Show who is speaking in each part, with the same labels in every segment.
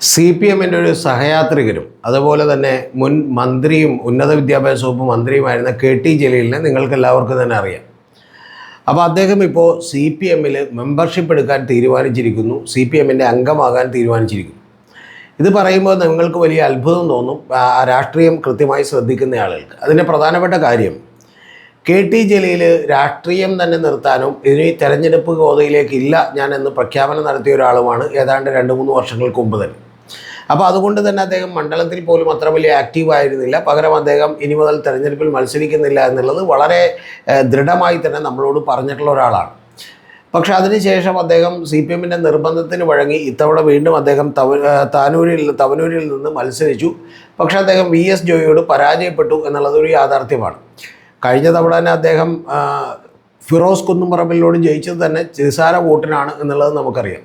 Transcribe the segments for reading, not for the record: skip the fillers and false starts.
Speaker 1: CPM-ന്റെ ഒരു സഹയാത്രികരും അതുപോലെ തന്നെ മുൻ മന്ത്രിയും ഉന്നത വിദ്യാഭ്യാസ വകുപ്പ് മന്ത്രിയുമായിരുന്ന KT ജലീലിനെ നിങ്ങൾക്ക് എല്ലാവർക്കും തന്നെ അറിയാം. അപ്പോൾ അദ്ദേഹം ഇപ്പോൾ CPM-ൽ മെമ്പർഷിപ്പ് എടുക്കാൻ തീരുമാനിച്ചിരിക്കുന്നു, CPM-ന്റെ അംഗമാകാൻ തീരുമാനിച്ചിരിക്കുന്നു. ഇത് പറയുമ്പോൾ നിങ്ങൾക്ക് വലിയ അത്ഭുതം തോന്നും, രാഷ്ട്രീയം കൃത്യമായി ശ്രദ്ധിക്കുന്ന ആളുകൾക്ക്. അതിൻ്റെ പ്രധാനപ്പെട്ട കാര്യം KT ജലീൽ രാഷ്ട്രീയം തന്നെ നിർത്താനും ഇതിന് തെരഞ്ഞെടുപ്പ് ഗോതയിലേക്ക് ഇല്ല ഞാൻ എന്ന് പ്രഖ്യാപനം നടത്തിയ ഒരാളുമാണ് ഏതാണ്ട് 2-3 വർഷങ്ങൾക്ക് മുമ്പ് തന്നെ. അപ്പോൾ അതുകൊണ്ട് തന്നെ അദ്ദേഹം മണ്ഡലത്തിൽ പോലും അത്ര വലിയ ആക്റ്റീവ് ആയിരുന്നില്ല. പകരം അദ്ദേഹം ഇനി മുതൽ തെരഞ്ഞെടുപ്പിൽ മത്സരിക്കുന്നില്ല എന്നുള്ളത് വളരെ ദൃഢമായി തന്നെ നമ്മളോട് പറഞ്ഞിട്ടുള്ള ഒരാളാണ്. പക്ഷെ അതിനുശേഷം അദ്ദേഹം CPM-ന്റെ നിർബന്ധത്തിന് വഴങ്ങി ഇത്തവണ വീണ്ടും അദ്ദേഹം തവനൂരിൽ നിന്ന് മത്സരിച്ചു. പക്ഷേ അദ്ദേഹം VS ജോയിയോട് പരാജയപ്പെട്ടു എന്നുള്ളതൊരു യാഥാർത്ഥ്യമാണ്. കഴിഞ്ഞ തവണ തന്നെ അദ്ദേഹം ഫിറോസ് കുന്നുംപറമ്പിലിനോട് ജയിച്ചത് തന്നെ നിസ്സാര വോട്ടിനാണ് എന്നുള്ളത് നമുക്കറിയാം.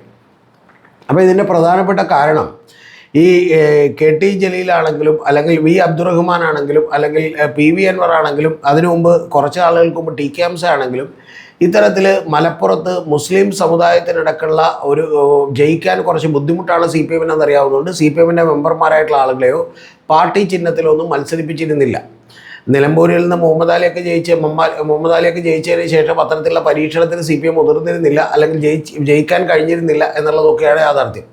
Speaker 1: അപ്പോൾ ഇതിൻ്റെ പ്രധാനപ്പെട്ട കാരണം ഈ KT ജലീലാണെങ്കിലും അല്ലെങ്കിൽ V അബ്ദുറഹ്മാൻ ആണെങ്കിലും അല്ലെങ്കിൽ PV അൻവർ ആണെങ്കിലും അതിനു മുമ്പ് കുറച്ച് ആളുകൾക്ക് മുമ്പ് TK ഹംസ ആണെങ്കിലും ഇത്തരത്തിൽ മലപ്പുറത്ത് മുസ്ലിം സമുദായത്തിനടക്കുള്ള ഒരു ജയിക്കാൻ കുറച്ച് ബുദ്ധിമുട്ടാണ് CPM-ന് എന്നറിയാവുന്നതുകൊണ്ട് CPM-ന്റെ മെമ്പർമാരായിട്ടുള്ള ആളുകളെയോ പാർട്ടി ചിഹ്നത്തിലൊന്നും മത്സരിപ്പിച്ചിരുന്നില്ല. നിലമ്പൂരിൽ നിന്ന് മുഹമ്മദ് അലിയൊക്കെ ജയിച്ചതിന് ശേഷം അത്തരത്തിലുള്ള പരീക്ഷണത്തിന് CPM മുതിർന്നിരുന്നില്ല, അല്ലെങ്കിൽ ജയിക്കാൻ കഴിഞ്ഞിരുന്നില്ല എന്നുള്ളതൊക്കെയാണ് യാഥാർത്ഥ്യം.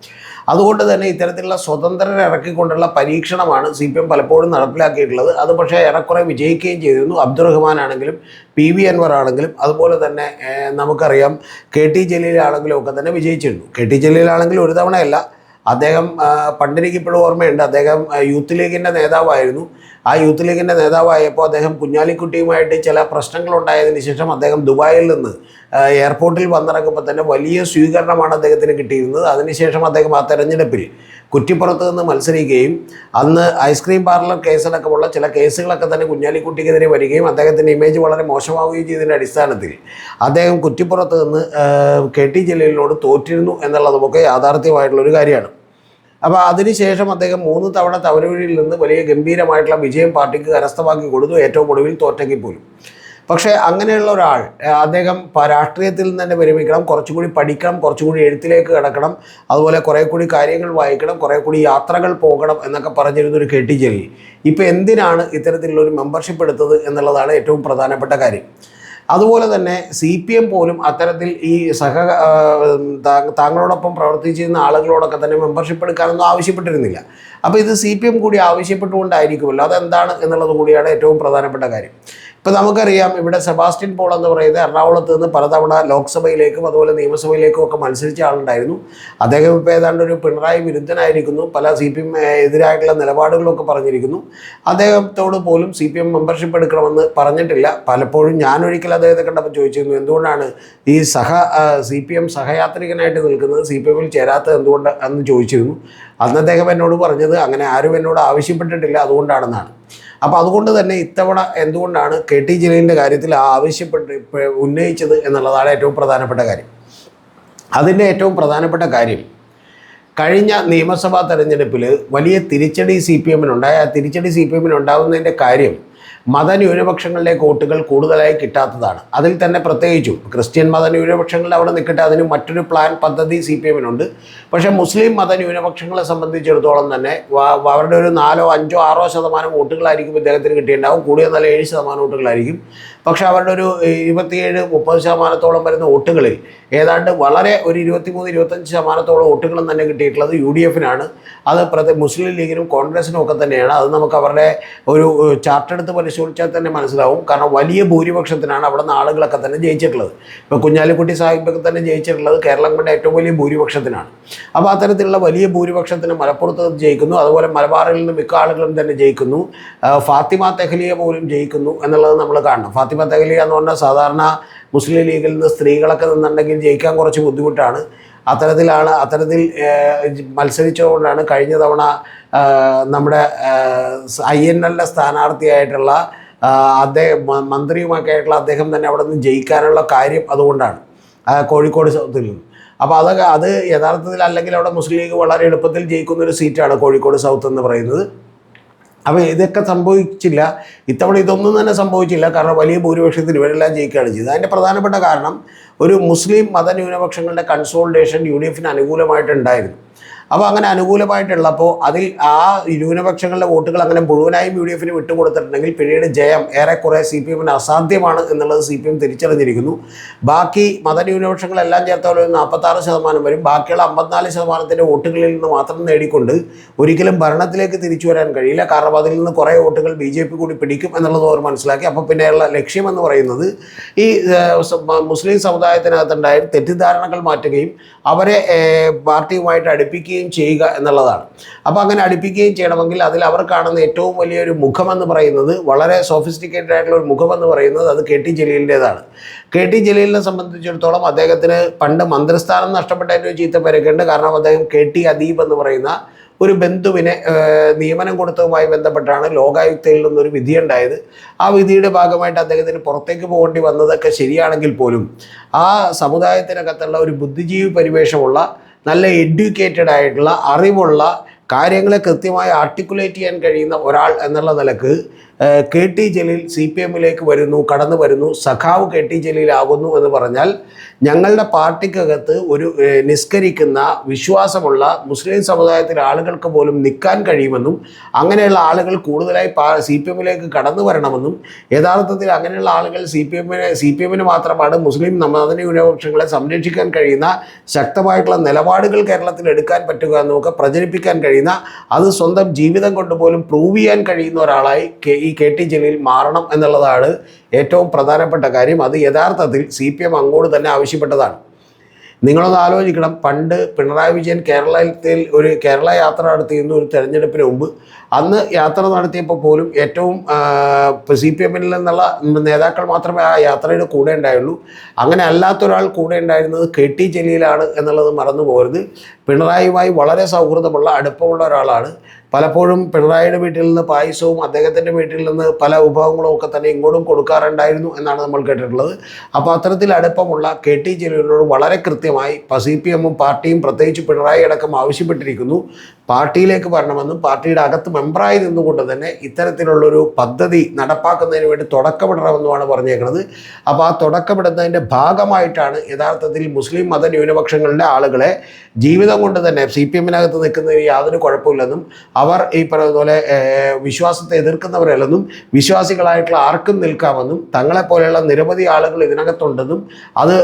Speaker 1: അതുകൊണ്ട് തന്നെ ഇത്തരത്തിലുള്ള സ്വതന്ത്രരെ ഇറക്കിക്കൊണ്ടുള്ള പരീക്ഷണമാണ് CPM പലപ്പോഴും നടപ്പിലാക്കിയിട്ടുള്ളത്. അത് പക്ഷേ ഏറെക്കുറെ വിജയിക്കുകയും ചെയ്തിരുന്നു. അബ്ദുറഹ്മാൻ ആണെങ്കിലും PV അൻവർ ആണെങ്കിലും അതുപോലെ തന്നെ നമുക്കറിയാം KT ജലീലാണെങ്കിലും ഒക്കെ തന്നെ വിജയിച്ചിരുന്നു. KT ജലീലാണെങ്കിൽ ഒരു തവണയല്ല, അദ്ദേഹം പണ്ടെനിക്കിപ്പോഴും ഓർമ്മയുണ്ട്, അദ്ദേഹം യൂത്ത് ലീഗിൻ്റെ നേതാവായിരുന്നു. ആ യൂത്ത് ലീഗിൻ്റെ നേതാവായപ്പോൾ അദ്ദേഹം കുഞ്ഞാലിക്കുട്ടിയുമായിട്ട് ചില പ്രശ്നങ്ങളുണ്ടായതിന് ശേഷം അദ്ദേഹം ദുബായിൽ നിന്ന് എയർപോർട്ടിൽ വന്നിറങ്ങുമ്പോൾ തന്നെ വലിയ സ്വീകരണമാണ് അദ്ദേഹത്തിന് കിട്ടിയിരുന്നത്. അതിനുശേഷം അദ്ദേഹം ആ തെരഞ്ഞെടുപ്പിൽ കുറ്റിപ്പുറത്ത് നിന്ന് മത്സരിക്കുകയും അന്ന് ഐസ്ക്രീം പാർലർ കേസടക്കമുള്ള ചില കേസുകളൊക്കെ തന്നെ കുഞ്ഞാലിക്കുട്ടിക്കെതിരെ വരികയും അദ്ദേഹത്തിൻ്റെ ഇമേജ് വളരെ മോശമാവുകയും ചെയ്തതിൻ്റെ അടിസ്ഥാനത്തിൽ അദ്ദേഹം കുറ്റിപ്പുറത്ത് നിന്ന് KT ജലീലിനോട് തോറ്റിരുന്നു എന്നുള്ളതുമൊക്കെ യാഥാർത്ഥ്യമായിട്ടുള്ളൊരു കാര്യമാണ്. അപ്പോൾ അതിനുശേഷം അദ്ദേഹം 3 തവണ തവനൂരിൽ നിന്ന് വലിയ ഗംഭീരമായിട്ടുള്ള വിജയം പാർട്ടിക്ക് കരസ്ഥമാക്കി കൊടുത്തു, ഏറ്റവും ഒടുവിൽ തോറ്റെങ്കിൽ പോലും. പക്ഷേ അങ്ങനെയുള്ള ഒരാൾ അദ്ദേഹം രാഷ്ട്രീയത്തിൽ നിന്ന് തന്നെ വിരമിക്കണം, കുറച്ചുകൂടി പഠിക്കണം, കുറച്ചുകൂടി എഴുത്തിലേക്ക് കിടക്കണം, അതുപോലെ കുറേ കൂടി കാര്യങ്ങൾ വായിക്കണം, കുറേ കൂടി യാത്രകൾ പോകണം എന്നൊക്കെ പറഞ്ഞിരുന്നൊരു KT ജലീൽ ഇപ്പോൾ എന്തിനാണ് ഇത്തരത്തിലുള്ളൊരു മെമ്പർഷിപ്പ് എടുത്തത് എന്നുള്ളതാണ് ഏറ്റവും പ്രധാനപ്പെട്ട കാര്യം. അതുപോലെ തന്നെ CPM പോലും അത്തരത്തിൽ ഈ താങ്കളോടൊപ്പം പ്രവർത്തിച്ചിരുന്ന ആളുകളോടൊക്കെ തന്നെ മെമ്പർഷിപ്പ് എടുക്കാനൊന്നും ആവശ്യപ്പെട്ടിരുന്നില്ല. അപ്പോൾ ഇത് CPM കൂടി ആവശ്യപ്പെട്ടുകൊണ്ടായിരിക്കുമല്ലോ, അതെന്താണ് എന്നുള്ളത് കൂടിയാണ് ഏറ്റവും പ്രധാനപ്പെട്ട കാര്യം. ഇപ്പോൾ നമുക്കറിയാം, ഇവിടെ സെബാസ്റ്റ്യൻ പോൾ എന്ന് പറയുന്നത് എറണാകുളത്ത് നിന്ന് പലതവണ ലോക്സഭയിലേക്കും അതുപോലെ നിയമസഭയിലേക്കും ഒക്കെ മത്സരിച്ച ആളുണ്ടായിരുന്നു. അദ്ദേഹം ഇപ്പോൾ ഏതാണ്ട് ഒരു പിണറായി വിരുദ്ധനായിരിക്കുന്നു, പല CPM എതിരായിട്ടുള്ള നിലപാടുകളൊക്കെ പറഞ്ഞിരിക്കുന്നു. അദ്ദേഹത്തോട് പോലും CPM മെമ്പർഷിപ്പ് എടുക്കണമെന്ന് പറഞ്ഞിട്ടില്ല. പലപ്പോഴും ഞാനൊരിക്കൽ അദ്ദേഹത്തെ കണ്ടപ്പോൾ ചോദിച്ചിരുന്നു, എന്തുകൊണ്ടാണ് ഈ CPM സഹയാത്രികനായിട്ട് നിൽക്കുന്നത്, CPM-ൽ ചേരാത്തത് എന്തുകൊണ്ട് എന്ന് ചോദിച്ചിരുന്നു. അന്ന് അദ്ദേഹം എന്നോട് പറഞ്ഞത് അങ്ങനെ ആരും എന്നോട് ആവശ്യപ്പെട്ടിട്ടില്ല, അതുകൊണ്ടാണെന്നാണ്. അപ്പോൾ അതുകൊണ്ട് തന്നെ ഇത്തവണ എന്തുകൊണ്ടാണ് KT ജലീലിൻ്റെ കാര്യത്തിൽ ഉന്നയിച്ചത് എന്നുള്ളതാണ് ഏറ്റവും പ്രധാനപ്പെട്ട കാര്യം. അതിൻ്റെ ഏറ്റവും പ്രധാനപ്പെട്ട കാര്യം, കഴിഞ്ഞ നിയമസഭാ തെരഞ്ഞെടുപ്പിൽ വലിയ തിരിച്ചടി CPM-നുണ്ടായി. ആ തിരിച്ചടി CPM-നുണ്ടാകുന്നതിൻ്റെ കാര്യം മതന്യൂനപക്ഷങ്ങളിലെ വോട്ടുകൾ കൂടുതലായി കിട്ടാത്തതാണ്. അതിൽ തന്നെ പ്രത്യേകിച്ചും ക്രിസ്ത്യൻ മതന്യൂനപക്ഷങ്ങളിൽ അവിടെ നിൽക്കട്ടെ, അതിന് മറ്റൊരു പദ്ധതി CPM-നുണ്ട്. പക്ഷേ മുസ്ലിം മതന്യൂനപക്ഷങ്ങളെ സംബന്ധിച്ചിടത്തോളം തന്നെ അവരുടെ ഒരു 4, 5, 6% വോട്ടുകളായിരിക്കും ഇദ്ദേഹത്തിന് കിട്ടിയിട്ടുണ്ടാവും. കൂടിയ നല്ല 7% വോട്ടുകളായിരിക്കും. പക്ഷേ അവരുടെ ഒരു 27-30% വരുന്ന വോട്ടുകളിൽ ഏതാണ്ട് വളരെ ഒരു 23-25% വോട്ടുകളും തന്നെ കിട്ടിയിട്ടുള്ളത് UDF-നാണ്. അത് മുസ്ലിം ലീഗിനും കോൺഗ്രസിനും ഒക്കെ തന്നെയാണ്. അത് നമുക്ക് അവരുടെ ഒരു ചാർട്ട് എടുത്ത് പരിശോധിച്ചാൽ തന്നെ മനസ്സിലാവും. കാരണം വലിയ ഭൂരിപക്ഷത്തിനാണ് അവിടെ നിന്ന് ആളുകളൊക്കെ തന്നെ ജയിച്ചിട്ടുള്ളത്. ഇപ്പോൾ കുഞ്ഞാലിക്കുട്ടി സാഹിബൊക്കെ തന്നെ ജയിച്ചിട്ടുള്ളത് കേരളം കൊണ്ട് ഏറ്റവും വലിയ ഭൂരിപക്ഷത്തിനാണ്. അപ്പോൾ അത്തരത്തിലുള്ള വലിയ ഭൂരിപക്ഷത്തിന് മലപ്പുറത്ത് ജയിക്കുന്നു. അതുപോലെ മലബാറിൽ നിന്ന് മിക്ക ആളുകളും തന്നെ ജയിക്കുന്നു. ഫാത്തിമ തെഹ്ലിയ പോലും ജയിക്കുന്നു എന്നുള്ളത് നമ്മൾ കാണണം. ഫാത്തിമ തെഹ്ലിയ എന്ന് പറഞ്ഞാൽ സാധാരണ മുസ്ലിം ലീഗിൽ നിന്ന് സ്ത്രീകളൊക്കെ നിന്നുണ്ടെങ്കിൽ ജയിക്കാൻ കുറച്ച് ബുദ്ധിമുട്ടാണ്. അത്തരത്തിൽ മത്സരിച്ചുകൊണ്ടാണ് കഴിഞ്ഞ തവണ നമ്മുടെ INL സ്ഥാനാർത്ഥിയായിട്ടുള്ള മന്ത്രിയുമൊക്കെ ആയിട്ടുള്ള അദ്ദേഹം തന്നെ അവിടെ നിന്ന് ജയിക്കാനുള്ള കാര്യം അതുകൊണ്ടാണ്, കോഴിക്കോട് സൗത്തിൽ നിന്ന്. അപ്പോൾ അത് യഥാർത്ഥത്തിൽ അല്ലെങ്കിൽ അവിടെ മുസ്ലിം ലീഗ് വളരെ എളുപ്പത്തിൽ ജയിക്കുന്നൊരു സീറ്റാണ് കോഴിക്കോട് സൗത്ത് എന്ന് പറയുന്നത്. അപ്പോൾ ഇതൊക്കെ സംഭവിച്ചില്ല. ഇത്തവണ ഇതൊന്നും തന്നെ സംഭവിച്ചില്ല. കാരണം വലിയ ഭൂരിപക്ഷത്തിൽ ഇവരെല്ലാം ജയിക്കുകയാണ് ചെയ്തത്. അതിൻ്റെ പ്രധാനപ്പെട്ട കാരണം ഒരു മുസ്ലിം മതന്യൂനപക്ഷങ്ങളുടെ കൺസോളിഡേഷൻ UDF-ന് അനുകൂലമായിട്ടുണ്ടായിരുന്നു. അപ്പോൾ അങ്ങനെ അനുകൂലമായിട്ടുള്ളപ്പോൾ അതിൽ ആ ന്യൂനപക്ഷങ്ങളുടെ വോട്ടുകൾ അങ്ങനെ മുഴുവനായും UDF വിട്ടുകൊടുത്തിട്ടുണ്ടെങ്കിൽ പിന്നീട് ജയം ഏറെക്കുറെ CPM അസാധ്യമാണ് എന്നുള്ളത് CPM തിരിച്ചറിഞ്ഞിരിക്കുന്നു. ബാക്കി മതന്യൂനപക്ഷങ്ങളെല്ലാം ചേർത്തോളം 46% വരും. ബാക്കിയുള്ള 54% വോട്ടുകളിൽ നിന്ന് മാത്രം നേടിക്കൊണ്ട് ഒരിക്കലും ഭരണത്തിലേക്ക് തിരിച്ചു വരാൻ കഴിയില്ല. കാരണം അതിൽ നിന്ന് കുറേ വോട്ടുകൾ BJP കൂടി പിടിക്കും എന്നുള്ളത് അവർ മനസ്സിലാക്കി. അപ്പോൾ പിന്നെയുള്ള ലക്ഷ്യമെന്ന് പറയുന്നത് ഈ മുസ്ലിം സമുദായത്തിനകത്തുണ്ടായ തെറ്റിദ്ധാരണകൾ മാറ്റുകയും അവരെ പാർട്ടിയുമായിട്ട് അടുപ്പിക്കുകയും ചെയ്യുക എന്നുള്ളതാണ്. അപ്പോൾ അങ്ങനെ അടുപ്പിക്കുകയും ചെയ്യണമെങ്കിൽ അതിൽ അവർ കാണുന്ന ഏറ്റവും വലിയൊരു മുഖമെന്ന് പറയുന്നത്, വളരെ സോഫിസ്റ്റിക്കേറ്റഡ് ആയിട്ടുള്ള ഒരു മുഖമെന്ന് പറയുന്നത് അത് KT ജലീലിൻ്റെതാണ്. KT ജലീലിനെ സംബന്ധിച്ചിടത്തോളം അദ്ദേഹത്തിന് പണ്ട് മന്ത്രിസ്ഥാനം നഷ്ടപ്പെട്ടതിൻ്റെ ഒരു ചീത്ത പേരൊക്കെയുണ്ട്. കാരണം അദ്ദേഹം KT അദീബ് എന്ന് പറയുന്ന ഒരു ബന്ധുവിനെ നിയമനം കൊടുത്തതുമായി ബന്ധപ്പെട്ടാണ് ലോകായുക്തയിൽ നിന്നൊരു വിധിയുണ്ടായത്. ആ വിധിയുടെ ഭാഗമായിട്ട് അദ്ദേഹത്തിന് പുറത്തേക്ക് പോകേണ്ടി വന്നതൊക്കെ ശരിയാണെങ്കിൽ പോലും ആ സമുദായത്തിനകത്തുള്ള ഒരു ബുദ്ധിജീവി പരിവേഷമുള്ള, നല്ല എഡ്യൂക്കേറ്റഡ് ആയിട്ടുള്ള, അറിവുള്ള, കാര്യങ്ങളെ കൃത്യമായി ആർട്ടിക്കുലേറ്റ് ചെയ്യാൻ കഴിയുന്ന ഒരാൾ എന്നുള്ള നിലക്ക് KT ജലീൽ CPMലേക്ക് കടന്നു വരുന്നു, സഖാവ് KT ജലീൽ ആകുന്നു എന്ന് പറഞ്ഞാൽ ഞങ്ങളുടെ പാർട്ടിക്കകത്ത് ഒരു നിസ്കരിക്കുന്ന, വിശ്വാസമുള്ള മുസ്ലിം സമുദായത്തിലെ ആളുകൾക്ക് പോലും നിൽക്കാൻ കഴിയുമെന്നും അങ്ങനെയുള്ള ആളുകൾ കൂടുതലായി CPMലേക്ക് കടന്നു വരണമെന്നും യഥാർത്ഥത്തിൽ അങ്ങനെയുള്ള ആളുകൾ CPMന് മാത്രമാണ് മുസ്ലിം മതന്യൂനപക്ഷങ്ങളെ സംരക്ഷിക്കാൻ കഴിയുന്ന ശക്തമായിട്ടുള്ള നിലപാടുകൾ കേരളത്തിൽ എടുക്കാൻ പറ്റുക എന്നൊക്കെ പ്രചരിപ്പിക്കാൻ കഴിയുന്ന, അത് സ്വന്തം ജീവിതം കൊണ്ട് പോലും പ്രൂവ് ചെയ്യാൻ കഴിയുന്ന ഒരാളായി ഈ KT ജലീൽ മാറണം എന്നുള്ളതാണ് ഏറ്റവും പ്രധാനപ്പെട്ട കാര്യം. അത് യഥാർത്ഥത്തിൽ CPM അങ്ങോട്ട് തന്നെ ആവശ്യപ്പെട്ടതാണ്. നിങ്ങളൊന്ന് ആലോചിക്കണം, പണ്ട് പിണറായി വിജയൻ കേരളത്തിൽ ഒരു കേരള യാത്ര നടത്തിയിരുന്നു ഒരു തെരഞ്ഞെടുപ്പിന് മുമ്പ്. അന്ന് യാത്ര നടത്തിയപ്പോൾ പോലും ഏറ്റവും CPMൽ നിന്നുള്ള നേതാക്കൾ മാത്രമേ ആ യാത്രയുടെ കൂടെ ഉണ്ടായുള്ളൂ. അങ്ങനെ അല്ലാത്തൊരാൾ കൂടെ ഉണ്ടായിരുന്നത് KT ജലീലാണ് എന്നുള്ളത് മറന്നു പോകരുത്. പിണറായിയുമായി വളരെ സൗഹൃദമുള്ള, അടുപ്പമുള്ള ഒരാളാണ്. പലപ്പോഴും പിണറായിയുടെ വീട്ടിൽ നിന്ന് പായസവും അദ്ദേഹത്തിൻ്റെ വീട്ടിൽ നിന്ന് പല വിഭവങ്ങളും ഒക്കെ തന്നെ ഇങ്ങോട്ടും കൊടുക്കാറുണ്ടായിരുന്നു എന്നാണ് നമ്മൾ കേട്ടിട്ടുള്ളത്. അപ്പോൾ അത്തരത്തിൽ അടുപ്പമുള്ള KT ജലീലിനോട് വളരെ കൃത്യമായി CPMും പാർട്ടിയും പ്രത്യേകിച്ച് പിണറായി അടക്കം ആവശ്യപ്പെട്ടിരിക്കുന്നു. പാർട്ടിയിലേക്ക് വരണമെന്നും പാർട്ടിയുടെ അകത്ത് മെമ്പറായി നിന്നുകൊണ്ട് തന്നെ ഇത്തരത്തിലുള്ളൊരു പദ്ധതി നടപ്പാക്കുന്നതിന് വേണ്ടി തുടക്കമിടണമെന്നുമാണ് പറഞ്ഞേക്കുന്നത്. അപ്പോൾ ആ തുടക്കമിടുന്നതിൻ്റെ ഭാഗമായിട്ടാണ് യഥാർത്ഥത്തിൽ മുസ്ലിം മതന്യൂനപക്ഷങ്ങളുടെ ആളുകളെ ജീവിതം കൊണ്ട് തന്നെ CPMനകത്ത് നിൽക്കുന്നതിന് യാതൊരു കുഴപ്പമില്ലെന്നും അവർ ഈ പറയുന്നതുപോലെ വിശ്വാസത്തെ എതിർക്കുന്നവരല്ലെന്നും വിശ്വാസികളായിട്ടുള്ള ആർക്കും നിൽക്കാമെന്നും തങ്ങളെപ്പോലെയുള്ള നിരവധി ആളുകൾ ഇതിനകത്തുണ്ടെന്നും അത്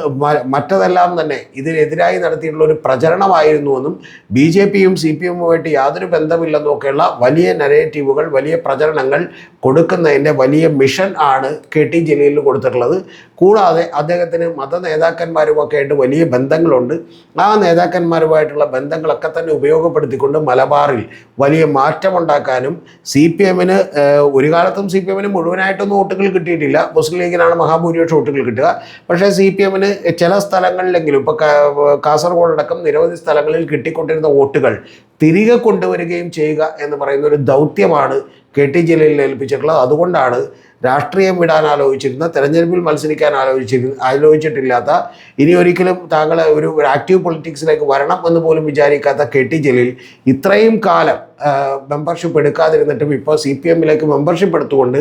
Speaker 1: മറ്റതെല്ലാം തന്നെ ഇതിനെതിരായി നടത്തിയിട്ടുള്ള ഒരു പ്രചരണമായിരുന്നുവെന്നും BJPയും CPMുമായിട്ട് യാതൊരു ബന്ധമില്ലെന്നും ഒക്കെയുള്ള വലിയ നരേറ്റീവുകൾ, വലിയ പ്രചരണങ്ങൾ കൊടുക്കുന്നതിൻ്റെ വലിയ മിഷൻ ആണ് KT ജലീലിന് കൊടുത്തിട്ടുള്ളത്. കൂടാതെ അദ്ദേഹത്തിന് മത നേതാക്കന്മാരുമൊക്കെ ആയിട്ട് വലിയ ബന്ധങ്ങളുണ്ട്. ആ നേതാക്കന്മാരുമായിട്ടുള്ള ബന്ധങ്ങളൊക്കെ തന്നെ ഉപയോഗപ്പെടുത്തിക്കൊണ്ട് മലബാറിൽ വലിയ മാറ്റമുണ്ടാക്കാനും CPMന് ഒരു കാലത്തും CPMന് മുഴുവനായിട്ടൊന്നും വോട്ടുകൾ കിട്ടിയിട്ടില്ല. മുസ്ലിം ലീഗിനാണ് മഹാഭൂരിപക്ഷം വോട്ടുകൾ കിട്ടുക. പക്ഷേ CPMന് ചില സ്ഥലങ്ങളിലെങ്കിലും, ഇപ്പോൾ കാസർഗോഡ് അടക്കം നിരവധി സ്ഥലങ്ങളിൽ കിട്ടിക്കൊണ്ടിരുന്ന വോട്ടുകൾ തിരികെ കൊണ്ടുവരികയും ചെയ്യുക എന്ന് പറയുന്ന ഒരു ദൗത്യമാണ് KT ജലീലിനെ ഏൽപ്പിച്ചിട്ടുള്ളത്. അതുകൊണ്ടാണ് രാഷ്ട്രീയം വിടാൻ ആലോചിച്ചിരുന്ന, തെരഞ്ഞെടുപ്പിൽ മത്സരിക്കാൻ ആലോചിച്ചിട്ടില്ലാത്ത, ഇനി ഒരിക്കലും താങ്കൾ ഒരു ആക്റ്റീവ് പൊളിറ്റിക്സിലേക്ക് വരണം എന്ന് പോലും വിചാരിക്കാത്ത KT ജലീൽ ഇത്രയും കാലം മെമ്പർഷിപ്പ് എടുക്കാതിരുന്നിട്ടും ഇപ്പോൾ CPMലേക്ക് മെമ്പർഷിപ്പ് എടുത്തുകൊണ്ട്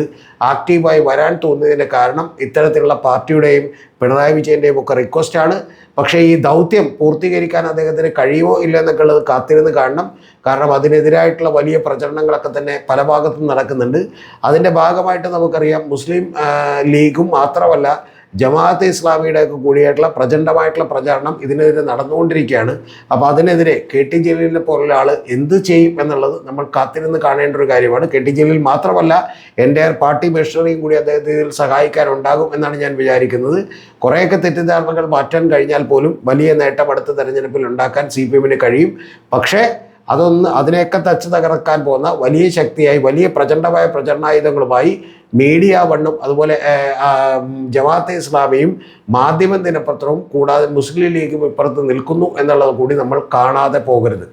Speaker 1: ആക്റ്റീവായി വരാൻ തോന്നിയതിൻ്റെ കാരണം ഇത്തരത്തിലുള്ള പാർട്ടിയുടെയും പിണറായി വിജയൻ്റെയും ഒക്കെ റിക്വസ്റ്റാണ്. പക്ഷേ ഈ ദൗത്യം പൂർത്തീകരിക്കാൻ അദ്ദേഹത്തിന് കഴിയുമോ ഇല്ലെന്നൊക്കെ ഉള്ളത് കാത്തിരുന്ന് കാണണം. കാരണം അതിനെതിരായിട്ടുള്ള വലിയ പ്രചരണങ്ങളൊക്കെ തന്നെ പല ഭാഗത്തും നടക്കുന്നുണ്ട്. അതിൻ്റെ ഭാഗമായിട്ട് നമുക്കറിയാം മുസ്ലിം ലീഗും മാത്രമല്ല ജമാഅത്തെ ഇസ്ലാമിയുടെ ഒക്കെ കൂടിയായിട്ടുള്ള പ്രചണ്ഡമായിട്ടുള്ള പ്രചാരണം ഇതിനെതിരെ നടന്നുകൊണ്ടിരിക്കുകയാണ്. അപ്പോൾ അതിനെതിരെ KT ജലീലിനെ പോലുള്ള ആൾ എന്ത് ചെയ്യും എന്നുള്ളത് നമ്മൾ കാത്തിരുന്ന് കാണേണ്ട ഒരു കാര്യമാണ്. KT ജലീൽ മാത്രമല്ല, എൻ്റയർ പാർട്ടി മെഷീനറിയും കൂടി അദ്ദേഹത്തെ ഇതിൽ സഹായിക്കാനുണ്ടാകും എന്നാണ് ഞാൻ വിചാരിക്കുന്നത്. കുറേയൊക്കെ തെറ്റിദ്ധാരണകൾ മാറ്റാൻ കഴിഞ്ഞാൽ പോലും വലിയ നേട്ടം അടുത്ത തെരഞ്ഞെടുപ്പിൽ ഉണ്ടാക്കാൻ CPMന് കഴിയും. പക്ഷേ അതിനെയൊക്കെ തച്ച് തകർക്കാൻ പോകുന്ന വലിയ ശക്തിയായി, വലിയ പ്രചണ്ഡമായ പ്രചരണായുധങ്ങളുമായി മീഡിയ വണ്ണും അതുപോലെ ജമാഅത്തെ ഇസ്ലാമിയും മാധ്യമ ദിനപത്രവും കൂടാതെ മുസ്ലിം ലീഗും ഇപ്പുറത്ത് നിൽക്കുന്നു എന്നുള്ളത് കൂടി നമ്മൾ കാണാതെ പോകരുത്.